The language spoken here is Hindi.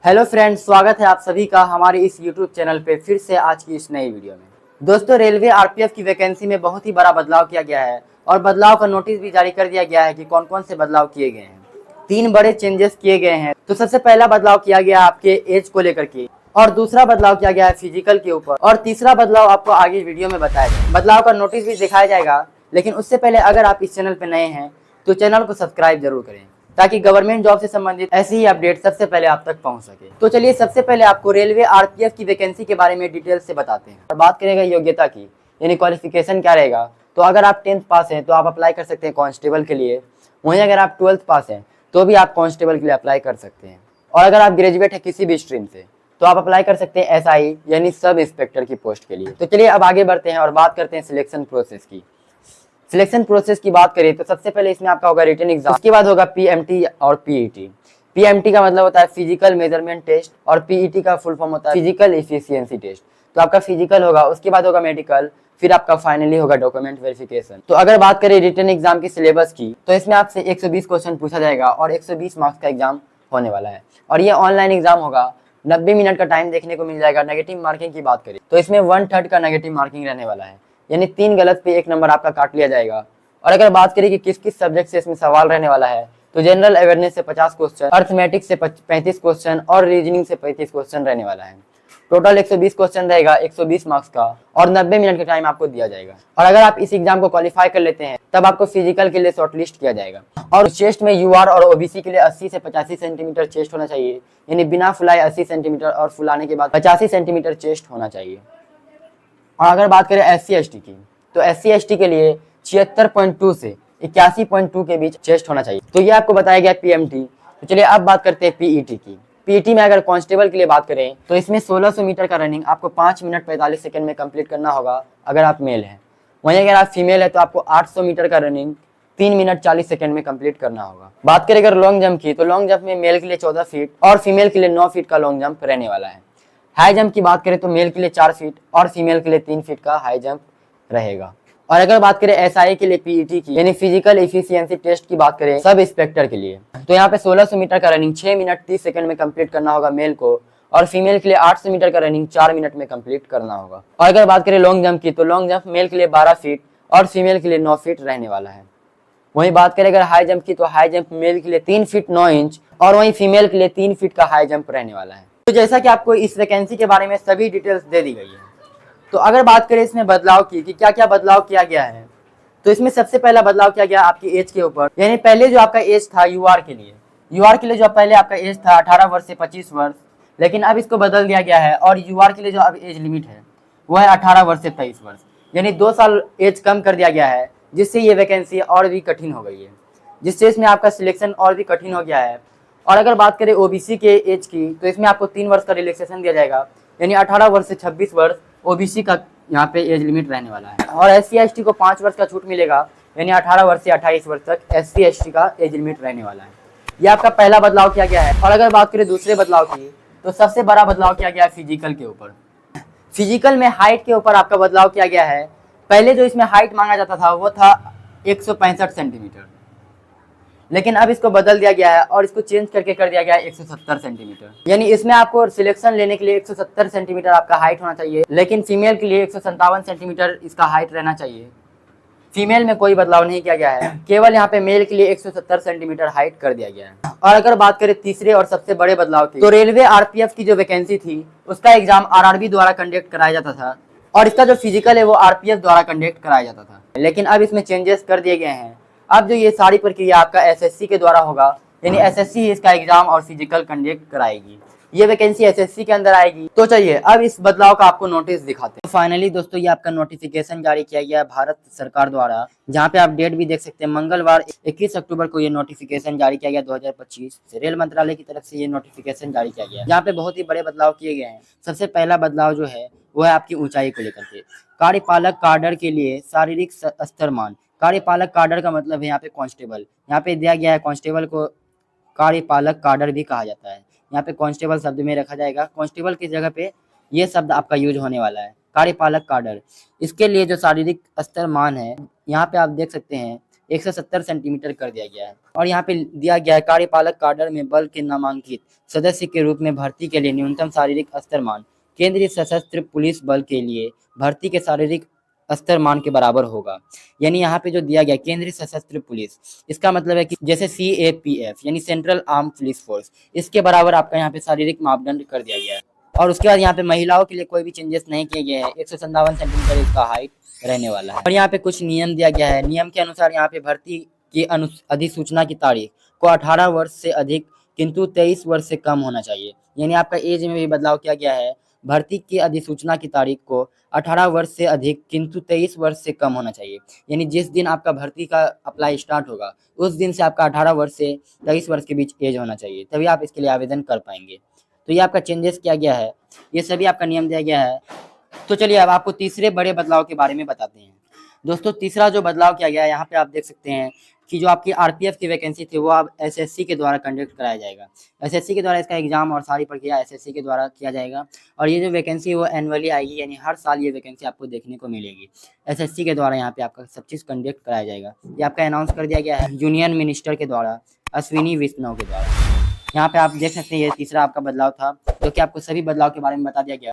हेलो फ्रेंड्स, स्वागत है आप सभी का हमारे इस यूट्यूब चैनल पे फिर से आज की इस नई वीडियो में। दोस्तों, रेलवे आरपीएफ की वैकेंसी में बहुत ही बड़ा बदलाव किया गया है और बदलाव का नोटिस भी जारी कर दिया गया है कि कौन कौन से बदलाव किए गए हैं। 3 बड़े चेंजेस किए गए हैं। तो सबसे पहला बदलाव किया गया आपके एज को लेकर के, और दूसरा बदलाव किया गया है फिजिकल के ऊपर, और तीसरा बदलाव आपको आगे वीडियो में बताया जाएगा। बदलाव का नोटिस भी दिखाया जाएगा, लेकिन उससे पहले अगर आप इस चैनल पर नए हैं तो चैनल को सब्सक्राइब जरूर करें ताकि गवर्नमेंट जॉब से संबंधित ऐसी ही अपडेट सबसे पहले आप तक पहुंच सके। तो चलिए सबसे पहले आपको रेलवे आरपीएफ की वैकेंसी के बारे में डिटेल से बताते हैं और बात करेंगे योग्यता की, यानी क्वालिफिकेशन क्या रहेगा। तो अगर आप 10th पास हैं तो आप अप्लाई कर सकते हैं कांस्टेबल के लिए। वहीं अगर आप 12th पास हैं तो भी आप कांस्टेबल के लिए अप्लाई कर सकते हैं। और अगर आप ग्रेजुएट है किसी भी स्ट्रीम से तो आप अप्लाई कर सकते हैं एसआई यानी सब इंस्पेक्टर की पोस्ट के लिए। तो चलिए अब आगे बढ़ते हैं और बात करते हैं सिलेक्शन प्रोसेस की। सिलेक्शन प्रोसेस की बात करें तो सबसे पहले इसमें आपका होगा रिटन एग्जाम, उसके बाद होगा पीएमटी और पीईटी। पीएमटी का मतलब होता है फिजिकल मेजरमेंट टेस्ट और पीईटी का फुल फॉर्म होता है फिजिकल एफिशिएंसी टेस्ट। तो आपका फिजिकल होगा, उसके बाद होगा मेडिकल, फिर आपका फाइनली होगा डॉक्यूमेंट वेरिफिकेशन। तो अगर बात करें रिटन एग्जाम की सिलेबस की तो इसमें आपसे 120 क्वेश्चन पूछा जाएगा और 120 मार्क्स का एग्जाम होने वाला है और ये ऑनलाइन एग्जाम होगा। 90 मिनट का टाइम देखने को मिल जाएगा। नेगेटिव मार्किंग की बात करें तो इसमें 1/3 का नेगेटिव मार्किंग रहने वाला है, यानी 3 गलत पे 1 नंबर आपका काट लिया जाएगा। और अगर बात करें कि किस किस सब्जेक्ट से इसमें सवाल रहने वाला है तो जनरल अवेयरनेस से 50 क्वेश्चन, अर्थमेटिक्स से 35 क्वेश्चन और रीजनिंग से 35 क्वेश्चन रहने वाला है। टोटल 120 क्वेश्चन रहेगा 120 मार्क्स का और 90 मिनट का टाइम आपको दिया जाएगा। और अगर आप इस एग्जाम को क्वालिफाई कर लेते हैं तब आपको फिजिकल के लिए शॉर्टलिस्ट किया जाएगा। और चेस्ट में यूआर और ओबीसी के लिए 80 से 85 सेंटीमीटर चेस्ट होना चाहिए, यानी बिना फुलाए 80 सेंटीमीटर और फुलाने के बाद 85 सेंटीमीटर चेस्ट होना चाहिए। और अगर बात करें SC ST की तो SC ST के लिए 76.2 से 81.2 के बीच चेस्ट होना चाहिए। तो ये आपको बताया गया पीएमटी। तो चलिए अब बात करते हैं पीईटी की। पीईटी में अगर कांस्टेबल के लिए बात करें तो इसमें 1600 मीटर का रनिंग आपको 5 मिनट 45 सेकंड में कंप्लीट करना होगा अगर आप मेल हैं। वहीं अगर आप फीमेल है तो आपको 800 मीटर का रनिंग 3 मिनट 40 सेकंड में कंप्लीट करना होगा। बात करें अगर लॉन्ग जंप की तो लॉन्ग जंप में मेल के लिए 14 फीट और फीमेल के लिए 9 फीट का लॉन्ग जंप रहने वाला है। हाई जंप की बात करें तो मेल के लिए 4 फीट और फीमेल के लिए 3 फीट का हाई जंप रहेगा। और अगर बात करें एसआई के लिए पीईटी की, यानी फिजिकल एफिशिएंसी टेस्ट की बात करें सब इंस्पेक्टर के लिए, तो यहाँ पे 1600 मीटर का रनिंग 6 मिनट 30 सेकंड में कंप्लीट करना होगा मेल को और फीमेल के लिए 800 मीटर का रनिंग 4 मिनट में कंप्लीट करना होगा। और अगर बात करें लॉन्ग जंप की तो लॉन्ग जंप मेल के लिए 12 फीट और फीमेल के लिए 9 फीट रहने वाला है। वहीं बात करें अगर हाई जंप की तो हाई जंप मेल के लिए 3 फीट 9 इंच और वहीं फीमेल के लिए 3 फीट का हाई जंप रहने वाला है। तो जैसा कि आपको इस वैकेंसी के बारे में सभी डिटेल्स दे दी गई है, तो अगर बात करें इसमें बदलाव की कि क्या क्या बदलाव किया गया है तो इसमें सबसे पहला बदलाव किया गया आपकी एज के ऊपर, यानी पहले जो आपका एज था यूआर के लिए जो पहले आपका एज था 18 वर्ष से 25 वर्ष, लेकिन अब इसको बदल दिया गया है और यूआर के लिए जो अब एज लिमिट है वो है 18 वर्ष से 23 वर्ष, यानी 2 साल एज कम कर दिया गया है, जिससे ये वैकेंसी और भी कठिन हो गई है, जिससे इसमें आपका सिलेक्शन और भी कठिन हो गया है। और अगर बात करें ओबीसी के एज की तो इसमें आपको 3 वर्ष का रिलैक्सेशन दिया जाएगा, यानी 18 वर्ष से 26 वर्ष ओबीसी का यहाँ पे एज लिमिट रहने वाला है। और SC ST को 5 वर्ष का छूट मिलेगा, यानी 18 वर्ष से 28 वर्ष तक SC ST का एज लिमिट रहने वाला है। ये आपका पहला बदलाव किया गया है। और अगर बात करें दूसरे बदलाव की तो सबसे बड़ा बदलाव किया गया है फिजिकल के ऊपर। फिजिकल में हाइट के ऊपर आपका बदलाव किया गया है। पहले जो इसमें हाइट मांगा जाता था वो था 165 सेंटीमीटर, लेकिन अब इसको बदल दिया गया है और इसको चेंज करके कर दिया गया है 170 सेंटीमीटर, यानी इसमें आपको सिलेक्शन लेने के लिए 170 सेंटीमीटर आपका हाइट होना चाहिए, लेकिन फीमेल के लिए 157 सेंटीमीटर इसका हाइट रहना चाहिए। फीमेल में कोई बदलाव नहीं किया गया है, केवल यहाँ पे मेल के लिए 170 सेंटीमीटर हाइट कर दिया गया है। और अगर बात करें तीसरे और सबसे बड़े बदलाव की तो रेलवे आरपीएफ की जो वैकेंसी थी उसका एग्जाम आरआरबी द्वारा कंडक्ट कराया जाता था और इसका जो फिजिकल है वो आरपीएफ द्वारा कंडक्ट कराया जाता था, लेकिन अब इसमें चेंजेस कर दिए गए हैं। अब जो ये सारी प्रक्रिया आपका एसएससी के द्वारा होगा, यानी एसएससी इसका एग्जाम और फिजिकल कंडक्ट कराएगी। ये वैकेंसी एसएससी के अंदर आएगी। तो चलिए अब इस बदलाव का आपको नोटिस दिखाते हैं। तो फाइनली दोस्तों ये आपका नोटिफिकेशन जारी किया गया है भारत सरकार द्वारा, जहाँ पे आप डेट भी देख सकते हैं, मंगलवार 21 अक्टूबर को ये नोटिफिकेशन जारी किया गया 2025 से। रेल मंत्रालय की तरफ से ये नोटिफिकेशन जारी किया गया है, जहाँ पे बहुत ही बड़े बदलाव किए गए हैं। सबसे पहला बदलाव जो है वो है आपकी ऊंचाई को लेकर के। कार्यपालक काडर के लिए शारीरिक स्तर मान, कार्यपालक काडर का मतलब है यहाँ पे कांस्टेबल, यहाँ पे दिया गया है कांस्टेबल को कार्यपालक काडर भी कहा जाता है। यहाँ पे कांस्टेबल शब्द में रखा जाएगा, कांस्टेबल की जगह पे ये शब्द आपका यूज होने वाला है, कार्यपालक काडर। इसके लिए जो शारीरिक स्तर मान है यहाँ पे आप देख सकते हैं 170 सेंटीमीटर कर दिया गया है। और यहाँ पे दिया गया है कार्यपालक काडर में बल के नामांकित सदस्य के रूप में भर्ती के लिए न्यूनतम शारीरिक स्तर मान केंद्रीय सशस्त्र पुलिस बल के लिए भर्ती के शारीरिक स्तर मान के बराबर होगा। यानी यहाँ पे जो दिया गया केंद्रीय सशस्त्र पुलिस, इसका मतलब है कि जैसे CAPF यानी सेंट्रल आर्म पुलिस फोर्स, इसके बराबर आपका यहाँ पे शारीरिक मापदंड कर दिया गया है। और उसके बाद यहाँ पे महिलाओं के लिए कोई भी चेंजेस नहीं किए गए हैं। 157 सेंटीमीटर इसका हाइट रहने वाला है। और यहाँ पे कुछ नियम दिया गया है। नियम के अनुसार यहाँ पे भर्ती की अधिसूचना की तारीख को 18 वर्ष से अधिक किंतु 23 वर्ष से कम होना चाहिए। यानी आपका एज में भी बदलाव किया गया है। भर्ती की अधिसूचना की तारीख को 18 वर्ष से अधिक किंतु 23 वर्ष से कम होना चाहिए। यानी जिस दिन आपका भर्ती का अप्लाई स्टार्ट होगा उस दिन से आपका 18 वर्ष से 23 वर्ष के बीच एज होना चाहिए, तभी आप इसके लिए आवेदन कर पाएंगे। तो ये आपका चेंजेस किया गया है, ये सभी आपका नियम दिया गया है। तो चलिए अब आपको तीसरे बड़े बदलाव के बारे में बताते हैं। दोस्तों तीसरा जो बदलाव किया गया है, यहाँ पे आप देख सकते हैं कि जो आपकी RPF की वैकेंसी थी वो अब SSC के द्वारा कंडक्ट कराया जाएगा। SSC के द्वारा इसका एग्जाम और सारी प्रक्रिया SSC के द्वारा किया जाएगा। और ये जो वैकेंसी वो एनुअली आएगी, यानी हर साल ये वैकेंसी आपको देखने को मिलेगी। SSC के द्वारा यहाँ पे आपका सब चीज़ कंडक्ट कराया जाएगा। ये आपका अनाउंस कर दिया गया है यूनियन मिनिस्टर के द्वारा, अश्विनी वैष्णव के द्वारा। यहाँ पे आप देख सकते हैं ये तीसरा आपका बदलाव था, जो कि आपको सभी बदलाव के बारे में बता दिया गया।